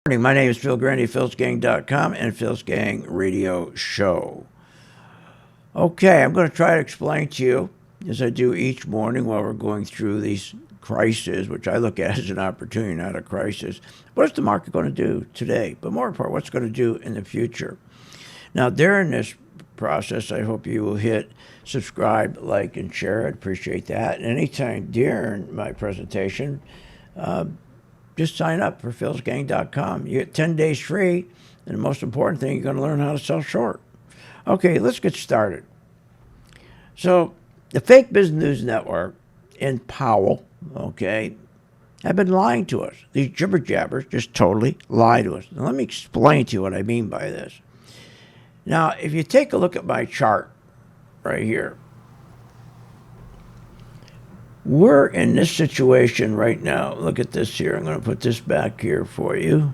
Morning. My name is Phil Grandy, philsgang.com and Phil's Gang Radio Show. Okay, I'm going to try to explain to you, as I do each morning while we're going through these crises, which I look at as an opportunity, not a crisis. What is the market going to do today? But more important, what's it going to do in the future? Now, during this process, I hope you will hit subscribe, like, and share. I'd appreciate that. And anytime during my presentation, just sign up for philsgang.com. You get 10 days free, and the most important thing, you're going to learn how to sell short. Okay, let's get started. So the fake business news network and Powell, okay, have been lying to us. These jibber jabbers just totally lie to us. Now, let me explain to you what I mean by this. Now, if you take a look at my chart right here, we're in this situation right now. Look at this here. I'm going to put this back here for you.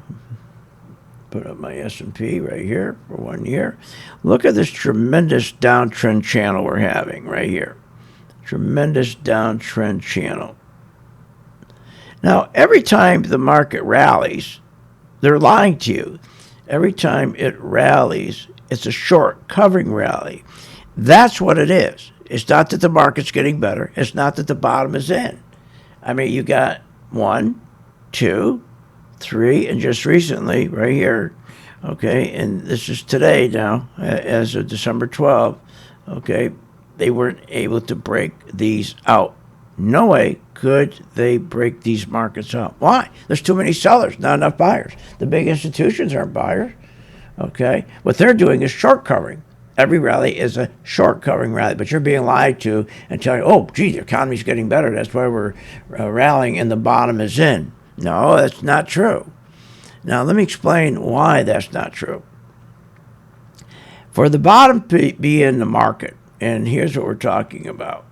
Put up my S&P right here for 1 year. Look at this tremendous downtrend channel we're having right here. Tremendous downtrend channel. Now, every time the market rallies, they're lying to you. Every time it rallies, it's a short covering rally. That's what it is. It's not that the market's getting better. It's not that the bottom is in. I mean, you got 1, 2, 3, and just recently, right here, okay, and this is today now, as of December 12th, okay, they weren't able to break these out. No way could they break these markets out. Why? There's too many sellers, not enough buyers. The big institutions aren't buyers, okay? What they're doing is short covering. Every rally is a short covering rally, but you're being lied to and telling you, oh, gee, the economy's getting better. That's why we're rallying and the bottom is in. No, that's not true. Now, let me explain why that's not true. For the bottom to be in the market, and here's what we're talking about.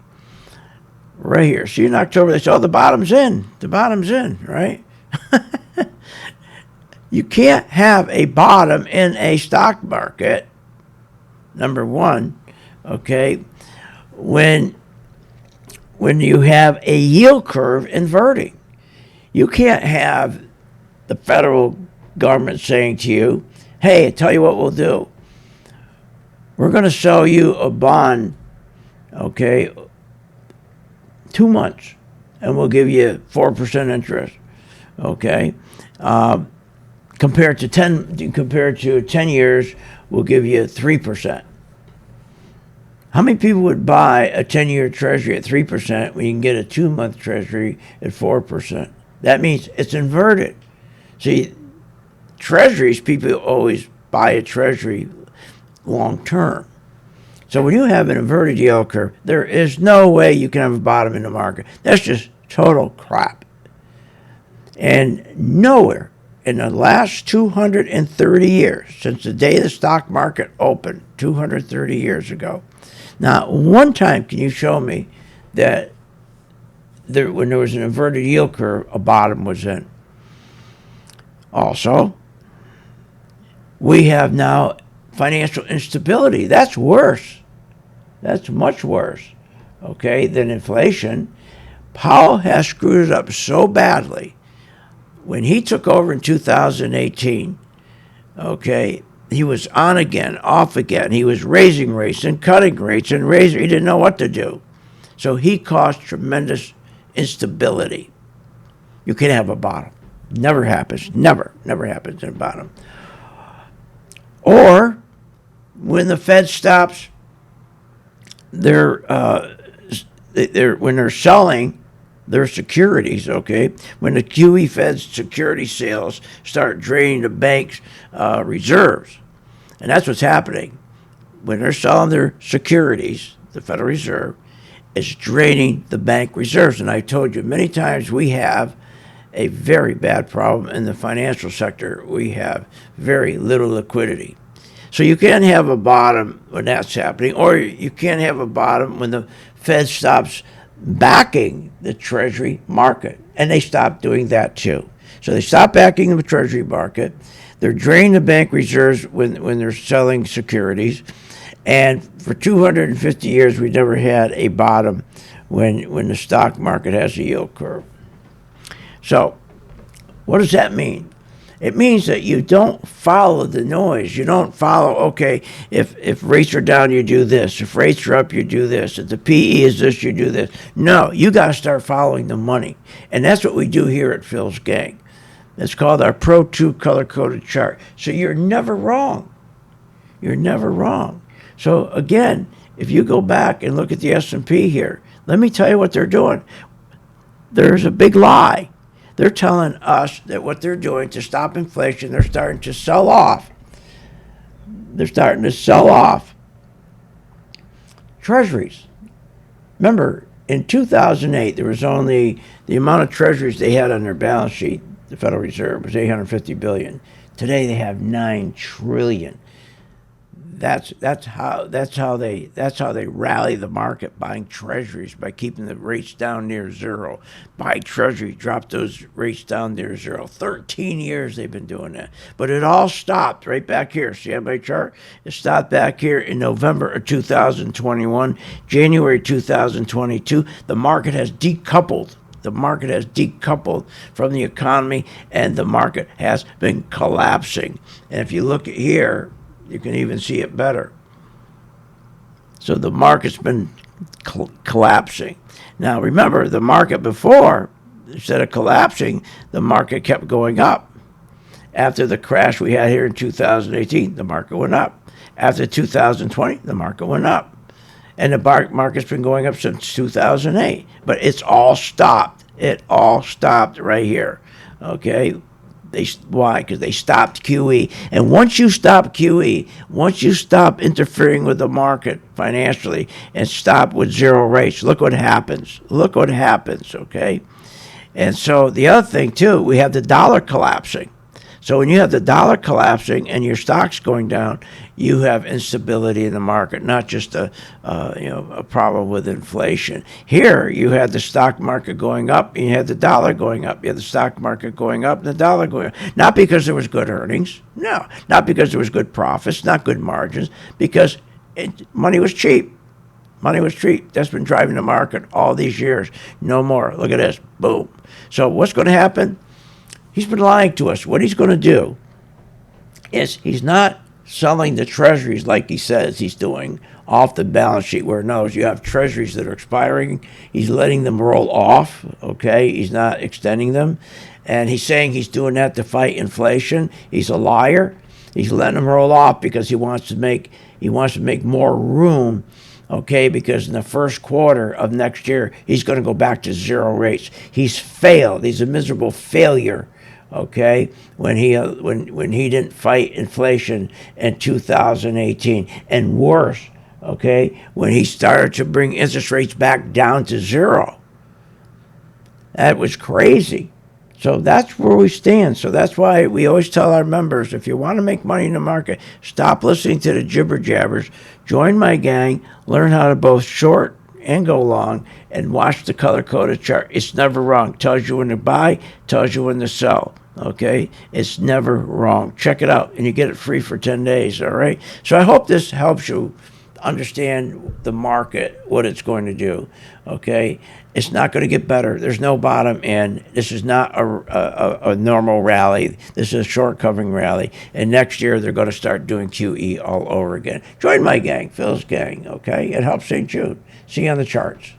Right here. See, in October, they say, oh, the bottom's in. The bottom's in, right? You can't have a bottom in a stock market, number one, okay, when you have a yield curve inverting. You can't have the federal government saying to you, hey, I tell you what we'll do. We're going to sell you a bond, okay, 2 months, and we'll give you 4% interest, okay? Compared to 10 years, we'll give you 3%. How many people would buy a 10-year treasury at 3% when you can get a 2-month treasury at 4%? That means it's inverted. See, treasuries, people always buy a treasury long term. So when you have an inverted yield curve, there is no way you can have a bottom in the market. That's just total crap. And nowhere in the last 230 years, since the day the stock market opened 230 years ago, not one time can you show me that when there was an inverted yield curve, a bottom was in. Also, we have now financial instability. That's worse. That's much worse, okay, than inflation. Powell has screwed it up so badly. When he took over in 2018, okay, he was on again, off again. He was raising rates and cutting rates and raising. He didn't know what to do. So he caused tremendous instability. You can't have a bottom. Never happens. Never happens in a bottom. Or when the Fed stops when they're selling their securities, okay? When the QE Fed's security sales start draining the bank's reserves. And that's what's happening. When they're selling their securities, the Federal Reserve is draining the bank reserves. And I told you many times we have a very bad problem in the financial sector. We have very little liquidity. So you can't have a bottom when that's happening, or you can't have a bottom when the Fed stops backing the Treasury market. And they stopped doing that too. So they stopped backing the Treasury market. They're draining the bank reserves when they're selling securities. And for 250 years, we never had a bottom when the stock market has a yield curve. So what does that mean? It means that you don't follow the noise. You don't follow, okay, if rates are down, you do this. If rates are up, you do this. If the PE is this, you do this. No, you got to start following the money. And that's what we do here at Phil's Gang. It's called our Pro 2 color-coded chart. So you're never wrong. You're never wrong. So again, if you go back and look at the S&P here, let me tell you what they're doing. There's a big lie. They're telling us that what they're doing to stop inflation, they're starting to sell off. They're starting to sell off treasuries. Remember, in 2008, there was only the amount of treasuries they had on their balance sheet, the Federal Reserve, was $850 billion. Today they have $9 trillion. That's how they rally the market, buying treasuries by keeping the rates down near zero. Buy treasuries, drop those rates down near zero. 13 years they've been doing that. But it all stopped right back here. See on my chart? It stopped back here in November of 2021, January 2022. The market has decoupled. The market has decoupled from the economy, and the market has been collapsing. And if you look at here, you can even see it better. So the market's been collapsing. Now remember, the market before, instead of collapsing, the market kept going up. After the crash we had here in 2018, the market went up. After 2020, the market went up. And the market's been going up since 2008. But it's all stopped. It all stopped right here. Okay? Why? Because they stopped QE. And once you stop QE, once you stop interfering with the market financially and stop with zero rates, look what happens. Look what happens, okay? And so the other thing, too, we have the dollar collapsing. So when you have the dollar collapsing and your stocks going down, you have instability in the market, not just a problem with inflation. Here, you had the stock market going up, and you had the dollar going up. You had the stock market going up and the dollar going up. Not because there was good earnings. No, not because there was good profits, not good margins, because money was cheap. Money was cheap. That's been driving the market all these years. No more. Look at this. Boom. So what's going to happen? He's been lying to us. What he's going to do is he's not selling the treasuries like he says he's doing off the balance sheet, where no, you have treasuries that are expiring. He's letting them roll off, okay? He's not extending them. And he's saying he's doing that to fight inflation. He's a liar. He's letting them roll off because he wants to make more room, okay, because in the first quarter of next year, he's going to go back to zero rates. He's failed. He's a miserable failure, okay, when he didn't fight inflation in 2018. And worse, okay, when he started to bring interest rates back down to zero. That was crazy. So that's where we stand. So that's why we always tell our members, if you want to make money in the market, stop listening to the jibber jabbers. Join my gang. Learn how to both short and go long, and watch the color-coded chart. It's never wrong. Tells you when to buy, tells you when to sell. Okay? It's never wrong. Check it out, and you get it free for 10 days. All right? So I hope this helps you understand the market, what it's going to do. Okay? It's not going to get better. There's no bottom end. This is not a normal rally. This is a short covering rally. And next year, they're going to start doing QE all over again. Join my gang, Phil's Gang, okay? It helps St. Jude. See you on the charts.